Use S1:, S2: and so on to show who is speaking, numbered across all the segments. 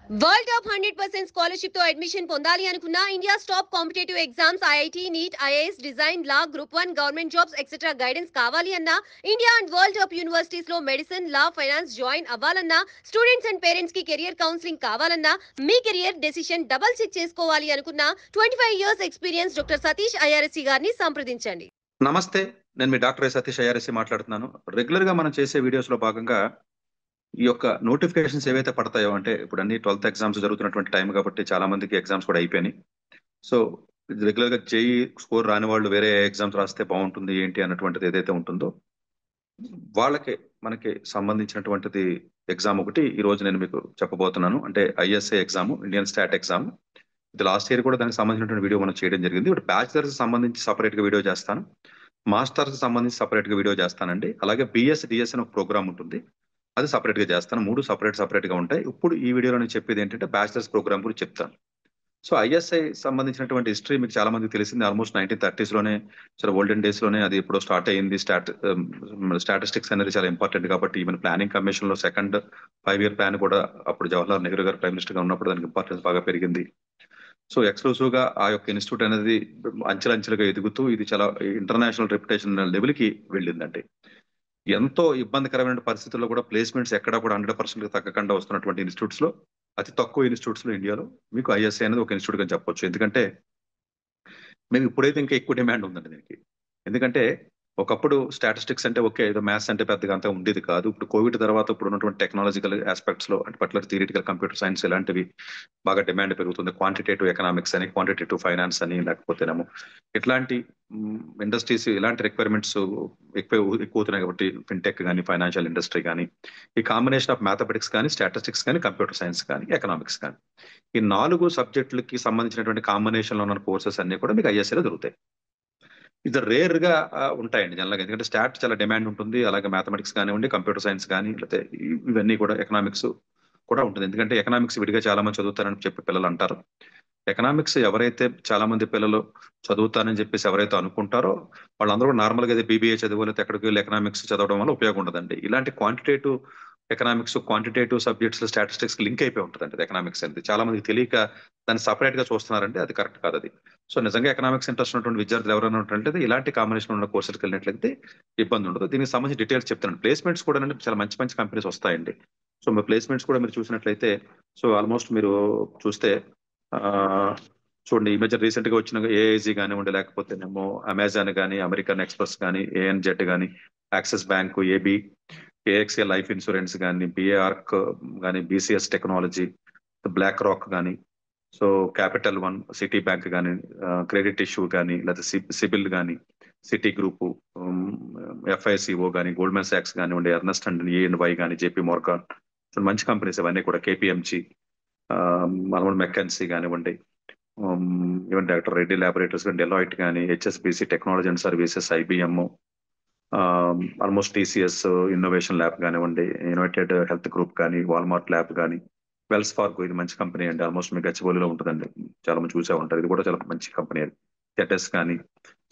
S1: World top 100% scholarship తో admission పొందాలి అనుకున్న India's top competitive exams IIT NEET IAS design law group 1 government jobs etcetera guidance కావాలి అన్నా India and world top universities లో medicine law finance join అవ్వాలన్నా students and parents కి career counselling కావాలన్నా మీ కెరియర్ డెసిషన్ డబల్ చెక్ చేసుకోవాలి అనుకున్న 25 years experience doctor Satish IRSC గారిని సంప్రదించండి.
S2: నమస్తే, నేను మీ డాక్టర్ సతీష్ ఐఆర్ఎస్సి మాట్లాడుతున్నాను. రెగ్యులర్ గా మనం చేసే వీడియోస్ లో భాగంగా ఈ యొక్క నోటిఫికేషన్స్ ఏవైతే పడతాయో, అంటే ఇప్పుడు అన్ని 12th ఎగ్జామ్స్ జరుగుతున్నటువంటి టైం కాబట్టి చాలా మందికి ఎగ్జామ్స్ కూడా అయిపోయినాయి. సో రెగ్యులర్ గా జేఈ స్కోర్ రాని వాళ్ళు వేరే ఎగ్జామ్స్ రాస్తే బాగుంటుంది ఏంటి అన్నటువంటిది ఏదైతే ఉంటుందో వాళ్ళకి మనకి సంబంధించినటువంటిది ఎగ్జామ్ ఒకటి ఈ రోజు నేను మీకు చెప్పబోతున్నాను. అంటే ISA exam, Indian start exam. ఇది లాస్ట్ ఇయర్ కూడా దానికి సంబంధించినటువంటి వీడియో మనం చేయడం జరిగింది. ఇప్పుడు బ్యాచిలర్స్ సంబంధించి సపరేట్ గా వీడియో చేస్తాను, మాస్టర్స్ సంబంధించి సపరేట్ గా వీడియో చేస్తానండి. అలాగే బిఎస్ డిఎస్ అని ఒక ప్రోగ్రామ్ ఉంటుంది, అది సపరేట్ గా చేస్తాను. 3 సపరేట్ గా ఉంటాయి. ఇప్పుడు ఈ వీడియోలో నేను చెప్పేది ఏంటంటే బ్యాచిలర్స్ ప్రోగ్రామ్ గురించి చెప్తాను. సో ఐఎస్ఐ సంబంధించినటువంటి హిస్టరీ మీకు చాలా మందికి తెలిసింది. ఆల్మోస్ట్ 1930s లోనే, చాలా ఓల్డెన్ డేస్ లోనే అది ఇప్పుడు స్టార్ట్ అయ్యింది. స్టాటిస్టిక్స్ అనేది చాలా ఇంపార్టెంట్ కాబట్టి ఈవెన్ ప్లానింగ్ కమిషన్ లో సెకండ్ 5-year ప్లాన్ కూడా అప్పుడు జవహర్లాల్ నెహ్రూ గారు ప్రైమ్ మినిస్టర్ గా ఉన్నప్పుడు దానికి ఇంపార్టెన్స్ బాగా పెరిగింది. సో ఎక్స్క్లూసివ్ గా ఆ యొక్క ఇన్స్టిట్యూట్ అనేది అంచెలంచెలుగా ఎదుగుతూ ఇది చాలా ఇంటర్నేషనల్ రెప్యుటేషన్ లెవెల్ కి వెళ్ళిందండి. ఎంతో ఇబ్బందికరమైన పరిస్థితుల్లో కూడా ప్లేస్మెంట్స్ ఎక్కడా కూడా 100% తగ్గకుండా వస్తున్నటువంటి ఇన్స్టిట్యూట్స్ లో అతి తక్కువ ఇన్స్టిట్యూట్స్ లో ఇండియాలో మీకు ఐఎస్ఐ అనేది ఒక ఇన్స్టిట్యూట్ అని చెప్పొచ్చు. ఎందుకంటే మేము ఇప్పుడైతే ఇంకా ఎక్కువ డిమాండ్ ఉందండి దీనికి. ఎందుకంటే ఒకప్పుడు స్టాటిస్టిక్స్ అంటే ఓకే, ఏదో మ్యాథ్స్ అంటే పెద్దగా అంతా ఉండేది కాదు. ఇప్పుడు కోవిడ్ తర్వాత ఇప్పుడు ఉన్నటువంటి టెక్నాలజికల్ ఆస్పెక్ట్స్ లో, అంటే పర్టికులర్ థియరిటికల్ కంప్యూటర్ సైన్స్ ఇలాంటివి బాగా డిమాండ్ పెరుగుతుంది. క్వాంటిటేటివ్ ఎకనామిక్స్ అని, క్వాంటిటేటివ్ ఫైనాన్స్ అని, లేకపోతేనేమో ఇట్లాంటి ఇండస్ట్రీస్ ఇలాంటి రిక్వైర్మెంట్స్ ఎక్కువవుతున్నాయి కాబట్టి ఫిన్టెక్ కానీ, ఫైనాన్షియల్ ఇండస్ట్రీ కానీ, ఈ కాంబినేషన్ ఆఫ్ మ్యాథమెటిక్స్ కానీ, స్టాటిస్టిక్స్ కానీ, కంప్యూటర్ సైన్స్ కానీ, ఎకనామిక్స్ కానీ, ఈ 4 సబ్జెక్టులకి సంబంధించినటువంటి కాంబినేషన్ లో ఉన్న కోర్సెస్ అన్ని కూడా మీకు ఐఎస్ఐలో దొరుకుతాయి. ఇది రేర్ గా ఉంటాయండి జనరల్ గా, ఎందుకంటే స్టాట్ చాలా డిమాండ్ ఉంటుంది. అలాగే మ్యాథమెటిక్స్ కానివ్వండి, కంప్యూటర్ సైన్స్ కానీ, లేకపోతే ఇవన్నీ కూడా, ఎకనామిక్స్ కూడా ఉంటుంది. ఎందుకంటే ఎకనామిక్స్ విడిగా చాలా మంది చదువుతారని చెప్పి పిల్లలు అంటారు. ఎకనామిక్స్ ఎవరైతే చాలా మంది పిల్లలు చదువుతారని చెప్పేసి ఎవరైతే అనుకుంటారో వాళ్ళందరూ కూడా నార్మల్ గా బీబీఏ చదువు లేకపోతే ఎక్కడికి వెళ్ళి ఎకనామిక్స్ చదవడం వల్ల ఉపయోగం ఉండదండి. ఇలాంటి quantitative economics, quantitative subjects statistics link అయిపోయి ఉంటుంది ఎకనామిక్స్ అనేది. చాలా మందికి తెలియక దాన్ని సపరేట్ గా చూస్తున్నారంటే అది కరెక్ట్ కాదు అది. సో నిజంగా ఎకనామిక్స్ ఇంట్రెస్ట్ ఉన్నటువంటి విద్యార్థులు ఎవరైనా ఉన్నట్లయితే ఇలాంటి కాంబినేషన్ ఉన్న కోర్సులకు వెళ్ళినట్లయితే ఇబ్బంది ఉండదు. దీనికి సంబంధించి డీటెయిల్స్ చెప్తాను. ప్లేస్మెంట్స్ కూడా చాలా మంచి మంచి కంపెనీస్ వస్తాయండి. సో మీ ప్లేస్మెంట్స్ కూడా మీరు చూసినట్లయితే, సో ఆల్మోస్ట్ మీరు చూస్తే చూడండి, ఈ మధ్య రీసెంట్ గా వచ్చిన ఏఐజీ కానివ్వండి, లేకపోతేనేమో అమెజాన్ కానీ, అమెరికన్ ఎక్స్ప్రెస్ కానీ, ఏఎన్జెడ్ కానీ, Axis bank, AB, AXA life insurance కానీ, బిఏఆర్క్ కానీ, బీసీఎస్ టెక్నాలజీ, బ్లాక్ రాక్ కానీ, so Capital One, Citi bank కానీ, క్రెడిట్ ఇష్యూ కానీ, లేకపోతే సిబిల్ కానీ, సిటీ గ్రూప్, ఎఫ్ఐసిఓ కానీ, గోల్డ్మెన్ సాక్స్ కానివ్వండి, ఎర్నస్ట్ అండ్ ఏఎన్వై కానీ, జేపీ మోర్గాన్, మంచి కంపెనీస్ ఇవన్నీ కూడా, కేపీఎంజీ, మనోడు మెక్కన్సీ కానివ్వండి, ఈవెన్ డాక్టర్ రెడ్డి ల్యాబొరేటరీస్ కానీ, డెలాయిట్ కానీ, HSBC technology and services, IBM, almost TCS innovation lab కానివ్వండి, యునైటెడ్ హెల్త్ గ్రూప్ కానీ, వాల్మార్ట్ ల్యాబ్ కానీ, వెల్స్ ఫార్గో, ఇది మంచి కంపెనీ అండి. ఆల్మోస్ట్ మీకు గచ్చిబౌలిలో ఉంటుందండి, చాలా మంది చూసే ఉంటారు. ఇది కూడా చాలా మంచి కంపెనీ అది. జెటెస్ కానీ,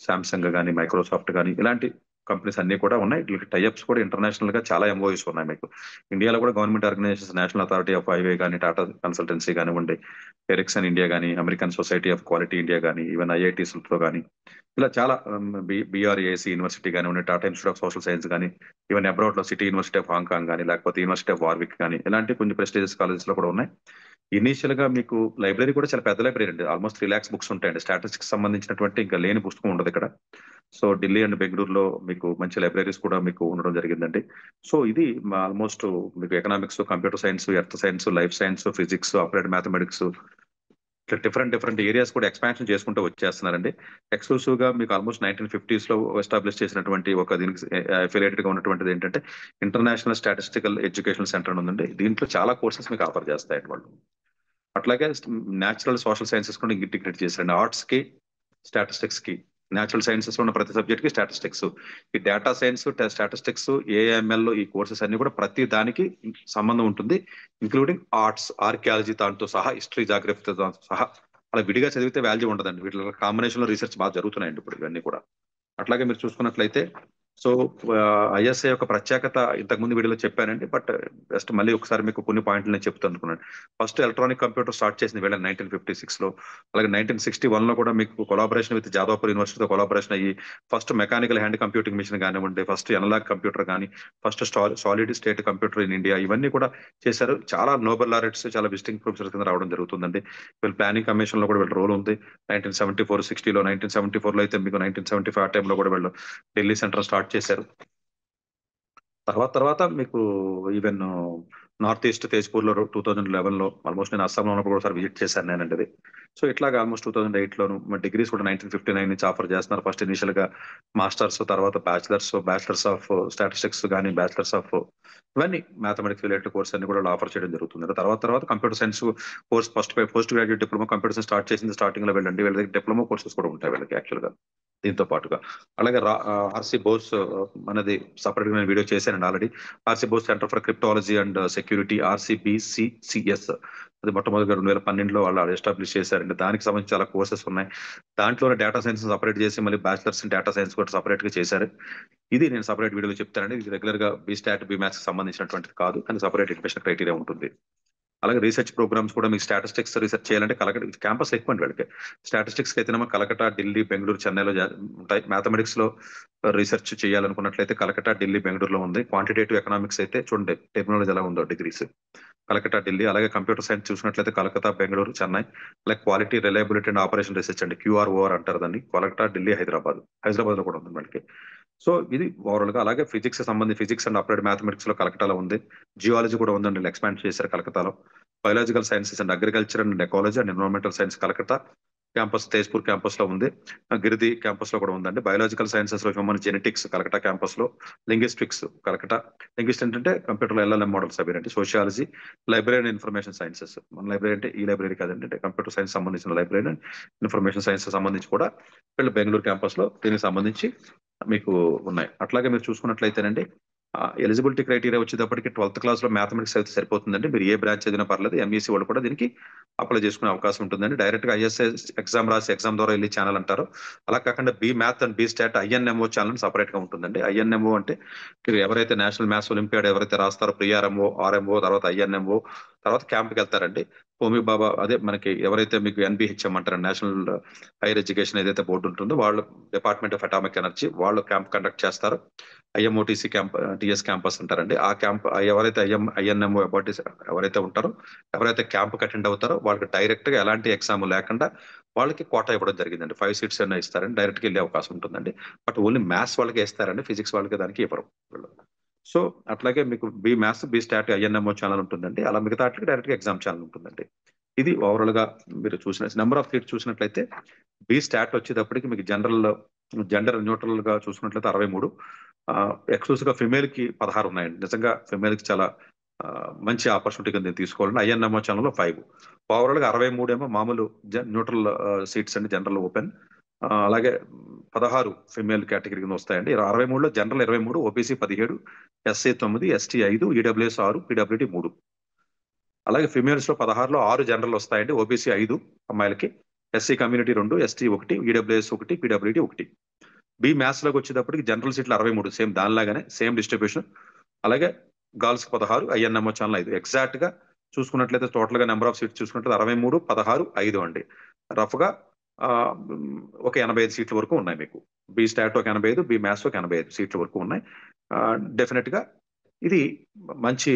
S2: సామ్సంగ్ కానీ, మైక్రోసాఫ్ట్ కానీ, ఇలాంటి కంపెనీస్ అన్ని కూడా ఉన్నాయి. వీటికి టైఅప్స్ కూడా ఇంటర్నేషనల్ గా చాలా ఎంఓయూస్ ఉన్నాయి. మీకు ఇండియాలో కూడా government organizations, national authority of highway కానీ, టాటా కన్సల్టెన్సీ కానివ్వండి, ఎరిక్సన్ ఇండియా కానీ, American society of quality India కానీ, ఈవెన్ ఐఐటీస్ లో కానీ, ఇలా చాలా బిఆర్ఏసి యూనివర్సిటీ కానివ్వండి, Tata institute of social science కానీ, ఈవెన్ అబ్రాడ్ లో సిటీ యూనివర్సిటీ ఆఫ్ హాంకాంగ్ కానీ, లేకపోతే యూనివర్సిటీ ఆఫ్ వార్విక్ కానీ, ఇలాంటి కొన్ని ప్రెస్టీజియస్ కాలేజెస్ లో కూడా ఉన్నాయి. ఇనీషియల్ గా మీకు లైబ్రరీ కూడా చాలా పెద్ద లైబ్రరీ అండి. ఆల్మోస్ట్ 3 lakhs బుక్స్ ఉంటాయండి. స్టాటిస్టిక్స్ సంబంధించినటువంటి ఇంకా లేని పుస్తకం ఉండదు ఇక్కడ. సో ఢిల్లీ అండ్ బెంగళూరులో మీకు మంచి లైబ్రరీస్ కూడా మీకు ఉండడం జరిగిందండి. సో ఇది ఆల్మోస్ట్ మీకు economics, computer science, earth science, life science, physics, applied mathematics, different areas కూడా ఎక్స్పాన్షన్ చేసుకుంటూ వచ్చేస్తున్నారండి. ఎక్స్క్లూసివ్ గా మీకు ఆల్మోస్ట్ 1950s లో ఎస్టాబ్లిష్ చేసినటువంటి ఒక దీనికి అఫిలియేటెడ్ గా ఉన్నటువంటిది ఏంటంటే ఇంటర్నేషనల్ స్టాటిస్టికల్ ఎడ్యుకేషన్ సెంటర్ ఉందండి. దీంట్లో చాలా కోర్సెస్ మీకు ఆఫర్ చేస్తాయండి వాళ్ళు. అట్లాగే న్యాచురల్ సోషల్ సైన్సెస్ కూడా ఇంటిగ్రేట్ చేశారండి. ఆర్ట్స్ కి, స్టాటిస్టిక్స్ కి, న్యాచురల్ సైన్సెస్ లో ఉన్న ప్రతి సబ్జెక్ట్ కి స్టాటిస్టిక్స్, ఈ డేటా సైన్స్, స్టాటిస్టిక్స్, ఏఎంఎల్, ఈ కోర్సెస్ అన్ని కూడా ప్రతి దానికి సంబంధం ఉంటుంది. ఇంక్లూడింగ్ ఆర్ట్స్, ఆర్కియాలజీ దాంతో సహా, హిస్టరీ, జాగ్రఫీతో సహా. అలా విడిగా చదివితే వాల్యూ ఉండదండి. వీటి కాంబినేషన్ లో రీసెర్చ్ బాగా జరుగుతున్నాయండి ఇప్పుడు ఇవన్నీ కూడా. అట్లాగే మీరు చూసుకున్నట్లయితే సో ఐఎస్ఏ యొక్క ప్రత్యేకత ఇంతకుముందు వీడియోలో చెప్పానండి, బట్ జస్ట్ మళ్ళీ ఒకసారి మీకు కొన్ని పాయింట్లు నేను చెప్తాను అనుకున్నాను. ఫస్ట్ ఎలక్ట్రానిక్ కంప్యూటర్ స్టార్ట్ చేసింది వీళ్ళ 1956 లో. అలాగే 1961 లో కూడా మీకు కొలాబరేషన్ విత్ జాదవ్పూర్ యూనివర్సిటీతో కొలాబరేషన్ అయ్యి first mechanical hand computing machine కానివ్వండి, ఫస్ట్ ఎనలాగ్ కంప్యూటర్ కానీ, first solid state computer in India, ఇవన్నీ కూడా చేశారు. చాలా నోబెల్ లారెట్స్, చాలా విజిటింగ్ ప్రొఫెసర్ కింద రావడం జరుగుతుందండి. వీళ్ళు ప్లానింగ్ కమిషన్ లో కూడా వీళ్ళ రోల్ ఉంది. 1960లో 1974 లో అయితే మీకు 1975 ఆ టైంలో కూడా వీళ్ళు ఢిల్లీ సెంటర్ స్టార్ట్ చేశారు. తర్వాత మీకు ఈవెన్ నార్త్ ఈస్ట్ తేజ్పూర్ లో 2011 లో, ఆల్మోస్ట్ నేను అస్సాంలో ఉన్నప్పుడు ఒకసారి విజిట్ చేశాను నేనండి అది. సో ఇట్లాగా ఆల్మోస్ట్ 2008 లోను డిగ్రీస్ కూడా 1959 నుంచి ఆఫర్ చేస్తున్నారు. ఫస్ట్ ఇనిషియల్ గా మాస్టర్స్, తర్వాత బ్యాచిలర్స్ ఆఫ్ స్టాటిస్టిక్స్ కానీ, బ్యాచిలర్స్ ఆఫ్ ఇవన్నీ మ్యాథమెటిక్స్ రిలేటెడ్ కోర్స్ అన్ని కూడా ఆఫర్ చేయడం జరుగుతుంది. తర్వాత computer science course post graduate diploma computer science start చేసింది స్టార్టింగ్ లో వెళ్ళండి. వీళ్ళ దగ్గర డిప్లొమా కోర్సెస్ కూడా ఉంటాయి వీళ్ళకి యాక్చువల్ గా దీంతో పాటుగా. అలాగే ఆర్సీ బోస్ అనేది సపరేట్ గా నేను వీడియో చేశానండి already. RC Bose centre for cryptology and security, RCBCCS, అది మొట్టమొదటిగా 2012లో వాళ్ళు ఎస్టాబ్లిష్ చేశారండి. దానికి సంబంధించి చాలా కోర్సెస్ ఉన్నాయి. దాంట్లోనే డేటా సైన్స్ సపరేట్ చేసి మళ్ళీ బ్యాచిలర్స్ ఇన్ డేటా సైన్స్ కూడా సపరేట్ గా చేశారు. ఇది నేను సపరేట్ వీడియోలో చెప్తానండి. ఇది రెగ్యులర్ గా బీస్టాట్ బీమాథ్స్ సంబంధించినటువంటిది కాదు, కానీ సపరేట్ ఎడ్యుకేషన్ క్రైటీరియా ఉంటుంది. అలాగే రీసెర్చ్ ప్రోగ్రామ్స్ కూడా మీకు స్టాటిస్టిక్స్ రీసెర్చ్ చేయాలంటే కలకట క్యాంపస్ ఎక్కువ అండి వీళ్ళకి. స్టాటిస్టిక్స్ అయితేనేమో కలకట, ఢిల్లీ, బెంగళూరు, చెన్నైలో ఉంటాయి. మ్యాథమెటిక్స్ లో రీసెర్చ్ చేయాలనుకున్నట్లయితే కలకట, ఢిల్లీ, బెంగళూరులో ఉంది. క్వాంటిటేటివ్ ఎకనామిక్స్ అయితే చూడండి టెక్నాలజీ ఎలా ఉందో డిగ్రీస్, కలకట, ఢిల్లీ. అలాగే కంప్యూటర్ సైన్స్ చూసినట్లయితే కలకత్తా, బెంగళూరు, చెన్నై. అలాగే quality, reliability and operation research అండి, QROR అంటారు దాన్ని, కలకట, ఢిల్లీ, హైదరాబాద్ లో కూడా ఉంది మనకి. సో ఇది ఓవరాల్ గా. అలాగే ఫిజిక్స్ అండ్ అప్లైడ్ మ్యాథమెటిక్స్ లో కలకటాలో ఉంది. జియాలజీ కూడా ఉందండి, ఎక్స్పాండ్ చేశారు కలకత్తాలో. Biological sciences and agriculture and ecology and environmental science Calcutta campus, Tezpur campus లో ఉంది. గిరిది క్యాంపస్ లో కూడా ఉందండి. బయాలజికల్ సైన్సెస్ లో హ్యూమన్ జెనెటిక్స్ కలకటా క్యాంపస్ లో. లింగ్విస్టిక్స్ కలకటా. లింగ్విస్ట్ ఏంటంటే కంప్యూటర్ లో LLM మోడల్స్ అవి అంటే. Sociology, library and information sciences, మన లైబ్రరీ అంటే ఈ లైబ్రరీ కాదండి, అంటే కంప్యూటర్ సైన్స్ సంబంధించిన లైబ్రరీ అండ్ ఇన్ఫర్మేషన్ సైన్స్ సంబంధించి కూడా వీళ్ళు బెంగళూరు క్యాంపస్ లో దీనికి సంబంధించి మీకు ఉన్నాయి. అట్లాగే మీరు చూసుకున్నట్లయితేనండి ఎలిజిబిలిటీ క్రైటీరియా వచ్చేటప్పటికి 12th క్లాస్ లో మ్యాథమెటిక్స్ అయితే సరిపోతుందండి. మీరు ఏ బ్రాంచ్ చదివినా పర్లేదు. ఎంఈసీ వాళ్ళు కూడా దీనికి అప్లై చేసుకునే అవకాశం ఉంటుందండి. డైరెక్ట్ గా ISA ఎగ్జామ్ రాసి ఎగ్జామ్ ద్వారా వెళ్ళి ఛానల్ అంటారు. అలా కాకుండా B math and B stat INMO channel separate గా ఉంటుందండి. INMO అంటే మీరు ఎవరైతే నేషనల్ మ్యాథ్స్ ఒలింపియాడ్ ఎవరైతే రాస్తారో, ప్రిఆర్ఎంఓ, RMO, తర్వాత INMO, తర్వాత క్యాంప్కి వెళ్తారండి. హోమీ బాబా, అదే మనకి ఎవరైతే మీకు NBHM అంటారు, నేషనల్ హైయర్ ఎడ్యుకేషన్ ఏదైతే బోర్డు ఉంటుందో వాళ్ళు, డిపార్ట్మెంట్ ఆఫ్ అటామిక్ ఎనర్జీ, వాళ్ళు క్యాంప్ కండక్ట్ చేస్తారు. IMOTC క్యాంప్, TS క్యాంపస్ అంటారండి. ఆ క్యాంప్ ఎవరైతే INMO అబార్టీస్ ఎవరైతే ఉంటారో, ఎవరైతే క్యాంప్ అటెండ్ అవుతారో వాళ్ళకి డైరెక్ట్ గా ఎలాంటి ఎగ్జామ్ లేకుండా వాళ్ళకి కోటా ఇవ్వడం జరిగిందండి. 5 సీట్స్ అయినా ఇస్తారండి, డైరెక్ట్ గా వెళ్ళే అవకాశం ఉంటుందండి. బట్ ఓన్లీ మ్యాథ్స్ వాళ్ళకి ఇస్తారండి, ఫిజిక్స్ వాళ్ళకి దానికి ఇవ్వరు. సో అట్లాగే మీకు B maths, B stat INMO channel ఉంటుందండి. అలా మిగతా డైరెక్ట్ గా ఎగ్జామ్ ఛానల్ ఉంటుందండి. ఇది ఓవరాల్ గా మీరు చూసిన నెంబర్ ఆఫ్ సీట్స్ చూసినట్లయితే బి స్టాట్ వచ్చేటప్పటికి మీకు జెండర్ న్యూట్రల్ గా చూసుకున్నట్లయితే 63, ఎక్స్క్లూసివ్ గా ఫిమేల్ కి 16 ఉన్నాయండి. నిజంగా ఫిమేల్ కి చాలా మంచి ఆపర్చునిటీ కింద తీసుకోవాలండి. INMO ఛానల్ లో 5, ఓవరాల్ గా 63 ఏమో మామూలు న్యూట్రల్ సీట్స్ అండి, జనరల్ ఓపెన్. అలాగే 16 ఫిమేల్ కేటగిరీ కింద వస్తాయండి. 63లో general 23, OBC 17, SC 9, ST 5, EWS 6, PWD 3. అలాగే ఫిమేల్స్ లో 16లో 6 జనరల్ వస్తాయండి, OBC 5 అమ్మాయిలకి, SC community 2, ST 1, EWS 1, PWD 1. B maths లోకి వచ్చేటప్పటికి జనరల్ సీట్లు 63, సేమ్ దానిలాగానే సేమ్ డిస్ట్రిబ్యూషన్. అలాగే గర్ల్స్ 16, INMO ఛానల్ 5. ఎగ్జాక్ట్ గా చూసుకున్నట్లయితే టోటల్ గా నెంబర్ ఆఫ్ సీట్స్ చూసుకున్నట్లయితే 63, 16, 5 అండి. రఫ్ గా ఒక 85 సీట్ల వరకు ఉన్నాయి మీకు. బి స్టాట్ ఒక 85, బి మ్యాథ్స్ ఒక 85 సీట్ల వరకు ఉన్నాయి. డెఫినెట్ గా ఇది మంచి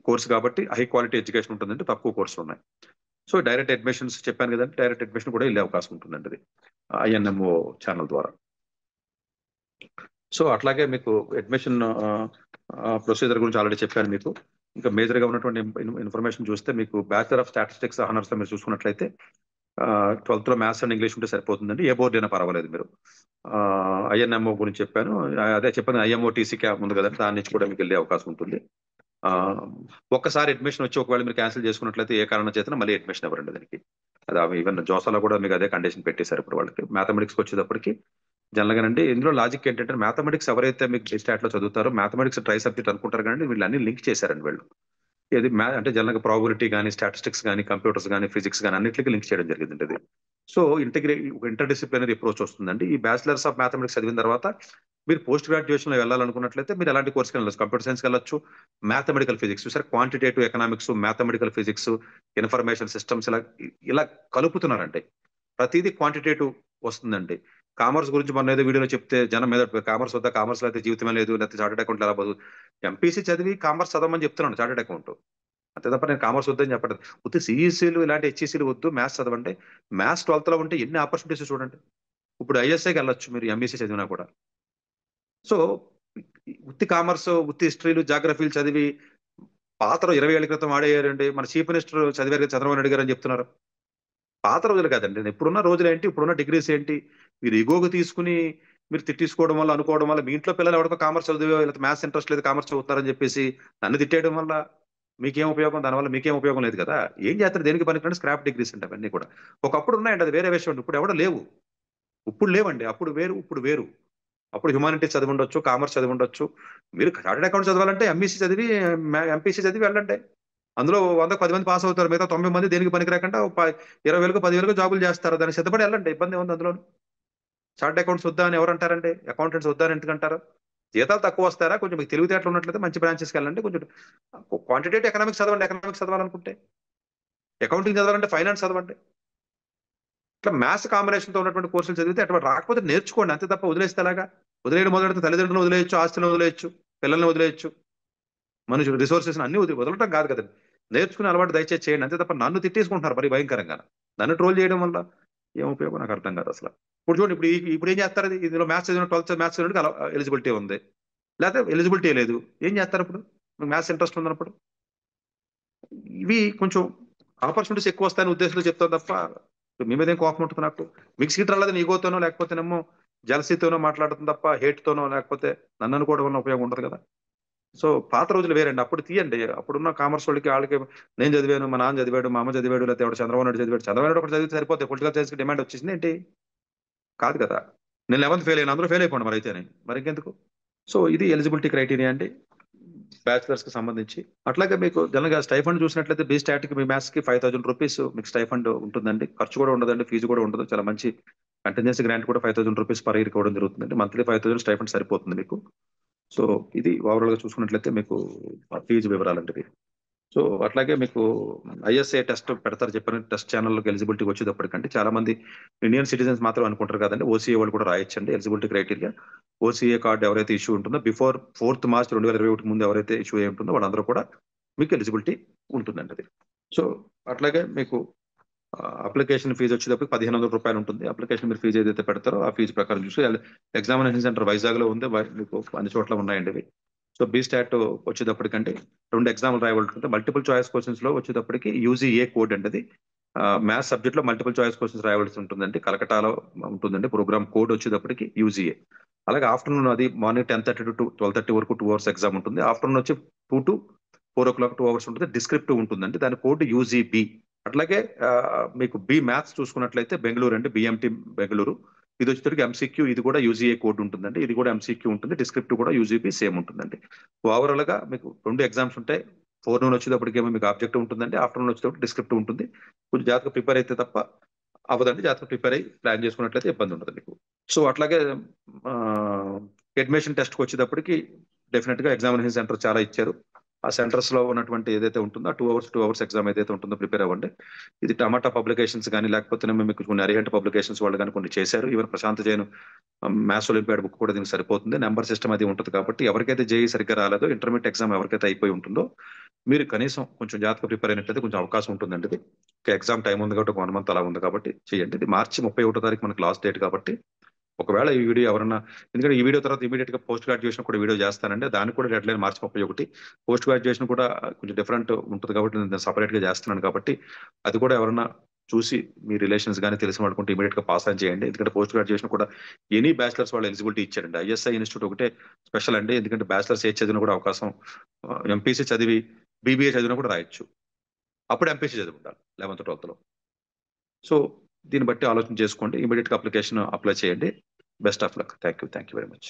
S2: కోర్స్ కాబట్టి హై క్వాలిటీ ఎడ్యుకేషన్ ఉంటుందంటే తక్కువ కోర్సులు ఉన్నాయి. సో డైరెక్ట్ అడ్మిషన్స్ చెప్పాను కదండి, డైరెక్ట్ అడ్మిషన్ కూడా వెళ్ళే అవకాశం ఉంటుందండి ఇది INMO ఛానల్ ద్వారా. సో అట్లాగే మీకు అడ్మిషన్ ప్రొసీజర్ గురించి ఆల్రెడీ చెప్పాను మీకు. ఇంకా మేజర్ గా ఉన్నటువంటి ఇన్ఫర్మేషన్ చూస్తే మీకు బ్యాచిలర్ ఆఫ్ స్టాటిస్టిక్స్ హానర్స్ లో మీరు చూసుకున్నట్లయితే 12th లో మ్యాథ్స్ అండ్ ఇంగ్లీష్ ఉంటే సరిపోతుందండి. ఏ బోర్డు అయినా పర్వాలేదు. మీరు INMO గురించి చెప్పాను, అదే చెప్పాను, IMOTC క్యాంప్ ఉంది కదండి, దాని నుంచి కూడా మీకు వెళ్ళే అవకాశం ఉంటుంది. ఒక్కసారి అడ్మిషన్ వచ్చి ఒకవేళ మీరు క్యాన్సిల్ చేసుకున్నట్లయితే ఏ కారణం చేతన మళ్ళీ అడ్మిషన్ ఇవ్వరండి దానికి. అది ఈవెన్ జోసాలో కూడా మీకు అదే కండిషన్ పెట్టేశారు ఇప్పుడు వాళ్ళకి. మ్యాథమెటిక్స్ వచ్చేటప్పటికి జనరల్ గానండి ఇందులో లాజిక్ ఏంటంటే, మ్యాథమెటిక్స్ ఎవరైతే మీకు స్టాట్ లో చదువుతారో మ్యాథమెటిక్స్ ట్రై సబ్జెక్ట్ అనుకుంటారు కానీ వీళ్ళు అన్ని లింక్ చేశారండి వీళ్ళు. ఇది అంటే జనరల్ గా ప్రాబిలిటీ కానీ, స్టాటిస్టిక్స్ కానీ, కంప్యూటర్స్ కానీ, ఫిజిక్స్ కానీ అన్నిటికీ లింక్ చేయడం జరిగింది ఇది. సో ఇంటర్ డిసిప్లినరీ అప్రోచ్ వస్తుందండి. ఈ బ్యాచిలర్స్ ఆఫ్ మ్యాథమెటిక్స్ చదివిన తర్వాత మీరు పోస్ట్ గ్రాడ్యుయేషన్లో వెళ్ళాలనుకున్నట్లయితే మీరు ఎలాంటి కోర్స్కి వెళ్ళచ్చు, కంప్యూటర్ సైన్స్కి వెళ్ళొచ్చు, మ్యాథమెటికల్ ఫిజిక్స్, చూసారు quantitative economics, mathematical physics, information systems, ఇలా ఇలా కలుపుతున్నారండి. ప్రతిదీ క్వాంటిటేటివ్ వస్తుందండి. కామర్స్ గురించి మొన్న ఏదో వీడియోలో చెప్తే జనం మీద కామర్స్ వద్ద, కామర్స్ అయితే జీవితమే లేదు, లేకపోతే చార్టెడ్ అకౌంట్ ఎలా బదులు ఎంపీసీ చదివి కామర్స్ చదవమని చెప్తున్నాను, చార్టెడ్ అకౌంట్. అంతే తప్ప నేను కామర్స్ వద్దని చెప్పడం. ఉత్తి సిఈసీలు ఇలాంటి హెచ్ఈసీలు వద్దు, మ్యాథ్స్ చదవండి. మ్యాథ్స్ 12th లో ఉంటే ఎన్ని ఆపర్చునిటీస్ చూడండి. ఇప్పుడు ఐఎస్ఐకి వెళ్ళొచ్చు మీరు ఎంఈసీ చదివినా కూడా. సో ఉత్తి కామర్స్, ఉత్తి హిస్టరీలు, జాగ్రఫీలు చదివి పాతలో 20 ఏళ్ల క్రితం ఆడేయారండి. మన చీఫ్ మినిస్టర్ చదివారు కదా, చంద్రబాబు నాయుడు గారు అని చెప్తున్నారు. పాత రోజులు కాదండి, ఇప్పుడున్న రోజులు ఏంటి, ఇప్పుడున్న డిగ్రీస్ ఏంటి. మీరు ఎగోగా తీసుకుని మీరు తిట్టించుకోవడం వల్ల, అనుకోవడం వల్ల, మీ ఇంట్లో పిల్లలు ఎవరికో కామర్స్ చదివో లేకపోతే మ్యాథ్స్ ఇంట్రెస్ట్ లేదు కామర్స్ చదువుతారని చెప్పేసి నన్ను తిట్టేయడం వల్ల మీకేం ఉపయోగం, దానివల్ల మీకేం ఉపయోగం లేదు కదా. ఏం చేస్తారు, దేనికి పనికిరండి, స్క్రాప్ డిగ్రీస్ అంటే అవన్నీ కూడా. ఒకప్పుడు ఉన్నాయండి, అది వేరే విషయం. ఇప్పుడు ఎవడో లేవు, ఇప్పుడు లేవండి. అప్పుడు వేరు, ఇప్పుడు వేరు. అప్పుడు హ్యుమానిటీస్ చదివి ఉండొచ్చు, కామర్స్ చదివి ఉండొచ్చు. మీరు చార్టెడ్ అకౌంట్ చదవాలంటే ఎంఈసీ చదివి, ఎంపీసీ చదివి వెళ్ళండి. అందులో 100కు 10 మంది పాస్ అవుతారు, మిగతా 90 మంది దేనికి పనికి రాకుండా 20,000కు 10,000కు జాబులు చేస్తారు. దానికి సిద్ధపడి వెళ్ళండి, ఇబ్బంది ఉంది అందులో. చార్టెడ్ అకౌంట్స్ వద్దా అని ఎవరు అంటారండి, అకౌంటెంట్స్ వద్దా అని ఎందుకంటారు? జీతాలు తక్కువ వస్తారా, కొంచెం మీకు తెలివితేటలు ఉన్నట్లయితే మంచి బ్రాంచెస్కి వెళ్ళండి. కొంచెం క్వాంటిటేటివ్ ఎకనామిక్స్ చదవండి, ఎకనామిక్స్ చదవాలనుకుంటే. అకౌంటింగ్ చదవాలంటే ఫైనాన్స్ చదవండి. ఇట్లా మ్యాథ్స్ కాంబినేషన్తో ఉన్నటువంటి కోర్సులు చదివితే అటువంటి రాకపోతే నేర్చుకోండి, అంతే తప్ప వదిలేస్తే ఎలాగా. వదిలేయడం మొదలెడితే తల్లిదండ్రులను వదిలేయచ్చు, ఆస్తులను వదిలేయచ్చు, పిల్లల్ని వదిలేయచ్చు, మనుషులు రిసోర్సెస్ అన్ని వదలటం కాదు కదండి. నేర్చుకునే అలవాటు దయచేసి చేయండి, అంతే తప్ప నన్ను తిట్టేసుకుంటున్నారు మరి భయంకరంగా. నన్ను ట్రోల్ చేయడం వల్ల ఏం ఉపయోగం నాకు అర్థం కాదు అసలు. ఇప్పుడు చూడండి, ఇప్పుడు ఏం చేస్తారు, ఇందులో మ్యాథ్స్ చదివిన 12th మ్యాథ్స్ చదివినకి ఎలిజిబిలిటీ ఉంది, లేకపోతే ఎలిజిబిలిటీ లేదు. ఏం చేస్తారు ఇప్పుడు, మీకు మ్యాథ్స్ ఇంట్రెస్ట్ ఉన్నప్పుడు? ఇవి కొంచెం ఆపర్చునిటీస్ ఎక్కువ వస్తాయని ఉద్దేశంలో చెప్తాను తప్ప మీ మీద ఏం కోపం ఉంటుంది నాకు. మీకు సీట్ రాలేదని ఈగోతోనో లేకపోతేనేమో జలసీతోనో మాట్లాడుతుంది తప్ప హేట్తోనో లేకపోతే నన్ను అనుకోవడం వల్ల ఉపయోగం ఉంటుంది కదా. సో పాత రోజులు వేరండి, అప్పుడు తీయండి. అప్పుడున్న కామర్స్ వాళ్ళకి నేను చదివాను, మా నాన్న చదివాడు, మా అమ్మ చదివాడు, లేకపోతే ఎవడు చంద్రబాబు నాయుడు చదివాడు, చంద్రబాబు నాయుడు ఒకటి చదివితే సరిపోతే పొలిటికల్ సైన్స్ కి డిమాండ్ వచ్చేసింది ఏంటి? కాదు కదా. నేను 11th ఫెయిల్ అయినా, అందరూ ఫెయిల్ అయిపోండి మరి అయితేనే, మరి ఇంకెందుకు. సో ఇది ఎలిజిబిలిటీ క్రైటీరియా అండి బ్యాచిలర్స్ కి సంబంధించి. అట్లాగే మీకు జనరల్గా స్టైఫండ్ చూసినట్లయితే బీ స్టాటిక్ మీ మ్యాథ్స్ కి 5,000 రూపీస్ మీకు స్టైఫండ్ ఉంటుందండి. ఖర్చు కూడా ఉండదండి, ఫీజు కూడా ఉండదు. చాలా మంచి కంటిన్యూస్ గ్రాంట్ కూడా 5,000 రూపీస్ పర్ ఇయర్ ఇవ్వడం జరుగుతుందండి. మంత్లీ 5,000 స్టైఫండ్ సరిపోతుంది మీకు. సో ఇది ఓవరాల్ గా చూసుకున్నట్లయితే మీకు ఫీజు వివరాలండి. సో అట్లాగే మీకు ఐఎస్ఏ టెస్ట్ పెడతారు చెప్పిన టెస్ట్ ఛానల్లోకి ఎలిజిబిలిటీ వచ్చేటప్పటికంటే చాలా మంది ఇండియన్ సిటిజన్స్ మాత్రం అనుకుంటారు కదండి, ఓసీఏ వాళ్ళు కూడా రాయొచ్చండి ఎలిజిబిలిటీ క్రైటీరియా. ఓసీఏ కార్డు ఎవరైతే ఇష్యూ ఉంటుందో బిఫోర్ 4th March 2021 ముందు ఎవరైతే ఇష్యూ అయి ఉంటుందో వాళ్ళందరూ కూడా మీకు ఎలిజిబిలిటీ ఉంటుందండి అది. సో అట్లాగే మీకు అప్లికేషన్ ఫీజు వచ్చేటప్పుడు 1,500 రూపాయలు ఉంటుంది. అప్లికేషన్ మీరు ఫీజు ఏదైతే పెడతారో ఆ ఫీజు ప్రకారం చూసి ఎగ్జామినేషన్ సెంటర్ వైజాగ్ లో ఉంది, మీకు అన్ని చోట్ల ఉన్నాయండి ఇవి. సో బీ స్టాట్ వచ్చేటప్పటికంటే 2 ఎగ్జామ్లు రాయవలసి ఉంటుంది. మల్టిపుల్ చాయిస్ క్వశ్చన్స్ లో వచ్చేటప్పటికి యూజీఏ కోడ్ అండి అది. మ్యాథ్స్ సబ్జెక్ట్ లో మల్టిపుల్ చాయిస్ క్వశ్చన్స్ రాయవలసి ఉంటుందండి. కలకటాలో ఉంటుందండి ప్రోగ్రామ్ కోడ్ వచ్చేటప్పటికి యూజీఏ. అలాగే ఆఫ్టర్నూన్ అది మార్నింగ్ 10:30 to 12:30 వరకు 2 hours ఎగ్జామ్ ఉంటుంది. ఆఫ్టర్నూన్ వచ్చి 2 to 4 o'clock 2 hours ఉంటుంది. డిస్క్రిప్టివ్ ఉంటుందండి, దాని కోడ్ యూజీబీ. అట్లాగే మీకు బి మ్యాథ్స్ చూసుకున్నట్లయితే బెంగళూరు అండి, బిఎంటి బెంగళూరు. ఇది వచ్చేసరికి ఎంసీక్యూ, ఇది కూడా యూజీఏ కోడ్ ఉంటుందండి. ఇది కూడా ఎంసీక్యూ ఉంటుంది, డిస్క్రిప్టివ్ కూడా యూజీబీ సేమ్ ఉంటుందండి. ఓవరాల్ గా మీకు 2 ఎగ్జామ్స్ ఉంటాయి. ఫోర్నూన్ వచ్చేటప్పటికేమో మీకు ఆబ్జెక్టివ్ ఉంటుందండి, ఆఫ్టర్నూన్ వచ్చేటప్పుడు డిస్క్రిప్టివ్ ఉంటుంది. కొంచెం జాగ్రత్తగా ప్రిపేర్ అయితే తప్ప అవ్వదండి, జాగ్రత్తగా ప్రిపేర్ అయ్యి ప్లాన్ చేసుకున్నట్లయితే ఇబ్బంది ఉండదు మీకు. సో అట్లాగే అడ్మిషన్ టెస్ట్కి వచ్చేటప్పటికి డెఫినెట్ గా ఎగ్జామినేషన్ సెంటర్ చాలా ఇచ్చారు. ఆ సెంటర్స్ లో ఉన్నటువంటి ఏదైతే ఉంటుందో ఆ 2 hours ఎగ్జామ్ ఏదైతే ఉంటుందో ప్రిపేర్ అవ్వండి. ఇది టమాటా పబ్లికేషన్స్ కానీ లేకపోతే మీకు కొన్ని అరిహంట్ పబ్లికేషన్స్ వాళ్ళు కానీ కొన్ని చేశారు. Even Prashant Jain maths olympiad book కూడా దీనికి సరిపోతుంది. నెంబర్ సిస్టమ్ అది ఉంటుంది కాబట్టి ఎవరికైతే జేఈ సరిగ్గా రాలేదో, ఇంటర్మీడియట్ ఎగ్జామ్ ఎవరికైతే అయిపోయి ఉంటుందో మీరు కనీసం కొంచెం జాగ్రత్తగా ప్రిపేర్ అయినట్లయితే కొంచెం అవకాశం ఉంటుందండి. ఇది ఎగ్జామ్ టైం ఉంది కాబట్టి 1 month అలా ఉంది కాబట్టి చేయండి. ఇది March 31 మనకి లాస్ట్ డేట్ కాబట్టి ఒకవేళ ఈ వీడియో ఎవరన్నా, ఎందుకంటే ఈ వీడియో తర్వాత ఇమీడియట్ గా పోస్ట్ గ్రాడ్యుయేషన్ కూడా వీడియో చేస్తానండి, దానికి కూడా dead line March 31. Post graduation కూడా కొంచెం డిఫరెంట్ ఉంటుంది కాబట్టి నేను సపరేట్ గా చేస్తున్నాను కాబట్టి అది కూడా ఎవరన్నా చూసి మీ రిలేషన్స్ కానీ తెలిసిన వాడుకుంటే ఇమీడియట్ గా పాస్ ఆన్ చేయండి. ఎందుకంటే పోస్ట్ గ్రాడ్యుయేషన్ కూడా ఎనీ బ్యాచిలర్స్ వాళ్ళు ఎలిజిబిలిటీ ఇచ్చారండి. ఐఎస్ఐ ఇన్స్టిట్యూట్ ఒకటే స్పెషల్ అండి, ఎందుకంటే బ్యాచిలర్స్ ఏజ్ చదివిన కూడా అవకాశం, ఎంపీసీ చదివి బీబీఏ చదివినా కూడా రాయొచ్చు. అప్పుడు ఎంపీసీ చదివి ఉండాలి 11th 12th లో. సో దీన్ని బట్టి ఆలోచన చేసుకోండి, ఇమీడియట్ గా అప్లికేషన్ అప్లై చేయండి. Best of luck. Thank you very much.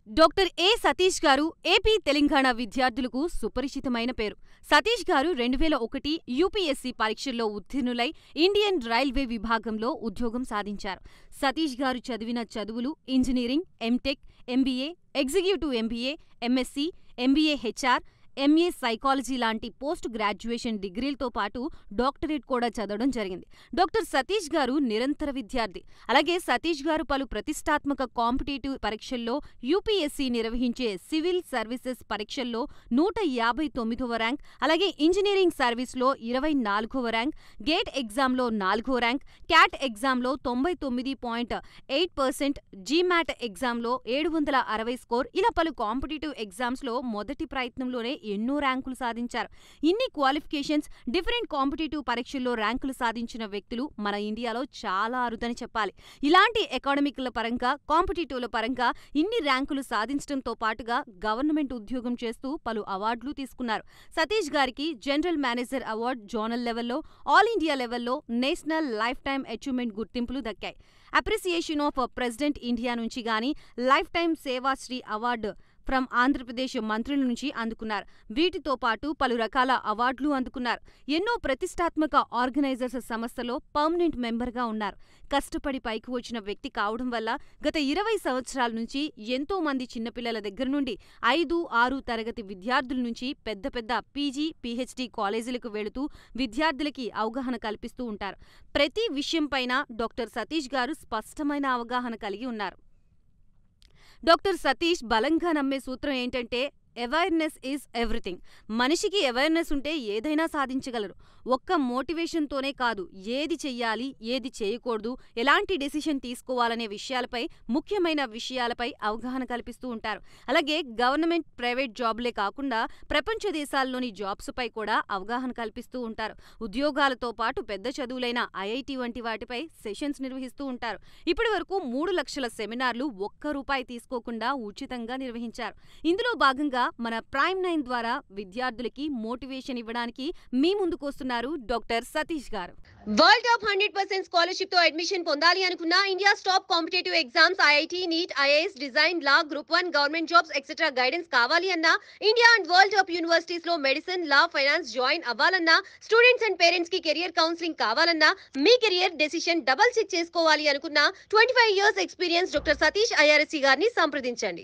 S3: Doctor ఏ సతీష్ గారు ఏపీ తెలంగాణ విద్యార్థులకు సుపరిచితమైన పేరు. సతీష్ గారు 2001 యూపీఎస్సీ పరీక్షల్లో ఉత్తీర్ణులై ఇండియన్ రైల్వే విభాగంలో ఉద్యోగం సాధించారు. సతీష్ గారు చదివిన చదువులు engineering, MTech, MBA, executive MBA, MSc, MBA HR, MA psychology లాంటి పోస్ట్ గ్రాడ్యుయేషన్ డిగ్రీలతో పాటు డాక్టరేట్ కూడా చదవడం జరిగింది. డాక్టర్ సతీష్ గారు నిరంతర విద్యార్థి. అలాగే సతీష్ గారు పలు ప్రతిష్టాత్మక కాంపిటేటివ్ పరీక్షల్లో యూపీఎస్సీ నిర్వహించే సివిల్ సర్వీసెస్ పరీక్షల్లో 159వ ర్యాంక్, అలాగే ఇంజనీరింగ్ సర్వీస్లో 24వ ర్యాంక్, గేట్ ఎగ్జామ్లో 4వ ర్యాంక్, క్యాట్ ఎగ్జామ్లో 99.8%, జీమాట్ ఎగ్జామ్లో 760 స్కోర్, ఇలా పలు కాంపిటేటివ్ ఎగ్జామ్స్లో మొదటి ప్రయత్నంలోనే ఎన్నో ర్యాంకులు సాధించారు. ఇన్ని క్వాలిఫికేషన్స్, డిఫరెంట్ కాంపిటేటివ్ పరీక్షల్లో ర్యాంకులు సాధించిన వ్యక్తులు మన ఇండియాలో చాలా అరుదని చెప్పాలి. ఇలాంటి అకాడమిక్ల పరంగా, కాంపిటేటివ్ల పరంగా ఇన్ని ర్యాంకులు సాధించడంతో పాటుగా గవర్నమెంట్ ఉద్యోగం చేస్తూ పలు అవార్డులు తీసుకున్నారు. సతీష్ గారికి జనరల్ మేనేజర్ అవార్డు జోనల్ లెవెల్లో, ఆల్ ఇండియా లెవెల్లో నేషనల్ లైఫ్ టైమ్ అచీవ్మెంట్ గుర్తింపులు దక్కాయి. అప్రిసియేషన్ ఆఫ్ ప్రెసిడెంట్ ఇండియా నుంచి గానీ life time Sevashri award from Andhra Pradesh మంత్రుల నుంచి అందుకున్నారు. వీటితో పాటు పలు రకాల అవార్డులు అందుకున్నారు. ఎన్నో ప్రతిష్టాత్మక ఆర్గనైజర్స్ సంస్థలో పర్మనెంట్ మెంబర్గా ఉన్నారు. కష్టపడి పైకి వచ్చిన వ్యక్తి కావడం వల్ల గత 20 సంవత్సరాల నుంచి ఎంతో మంది చిన్నపిల్లల దగ్గర నుండి 5, 6 తరగతి విద్యార్థుల నుంచి పెద్ద పెద్ద పీజీ, పీహెచ్డీ కాలేజీలకు వెళుతూ విద్యార్థులకి అవగాహన కల్పిస్తూ ఉంటారు. ప్రతి విషయంపైన డాక్టర్ సతీష్ గారు స్పష్టమైన అవగాహన కలిగి ఉన్నారు. డాక్టర్ సతీష్ బలంగా నమ్మే సూత్రం ఏంటంటే అవేర్నెస్ ఈజ్ ఎవ్రీథింగ్. మనిషికి అవేర్నెస్ ఉంటే ఏదైనా సాధించగలరు. ఒక్క మోటివేషన్తోనే కాదు, ఏది చెయ్యాలి, ఏది చేయకూడదు, ఎలాంటి డెసిషన్ తీసుకోవాలనే విషయాలపై, ముఖ్యమైన విషయాలపై అవగాహన కల్పిస్తూ ఉంటారు. అలాగే గవర్నమెంట్, ప్రైవేట్ జాబ్లే కాకుండా ప్రపంచ దేశాల్లోని జాబ్స్పై కూడా అవగాహన కల్పిస్తూ ఉంటారు. ఉద్యోగాలతో పాటు పెద్ద చదువులైన ఐఐటి వంటి వాటిపై సెషన్స్ నిర్వహిస్తూ ఉంటారు. ఇప్పటి వరకు 3 లక్షల సెమినార్లు ₹1 తీసుకోకుండా ఉచితంగా నిర్వహించారు. ఇందులో భాగంగా మన ప్రైమ్ 9 ద్వారా విద్యార్థులకి మోటివేషన్ ఇవ్వడానికి మీ ముందుకు వస్తున్నారు doctor Satish garu.
S1: World top 100% scholarship తో అడ్మిషన్ పొందాలి అనుకున్న India top competitive exams IIT, NEET, IAS, design, law, group 1 government jobs etcetera guidance కావాలి అన్నా, India and world top universities లో మెడిసిన్, లా, ఫైనాన్స్ జాయిన్ అవ్వాలన్నా, స్టూడెంట్స్ అండ్ పేరెంట్స్ కి career counselling కావాలన్నా, మీ కెరియర్ డెసిషన్ డబుల్ చెక్ చేసుకోవాలి అనుకున్న 25 years experience doctor Satish IRSC గారిని సంప్రదించండి.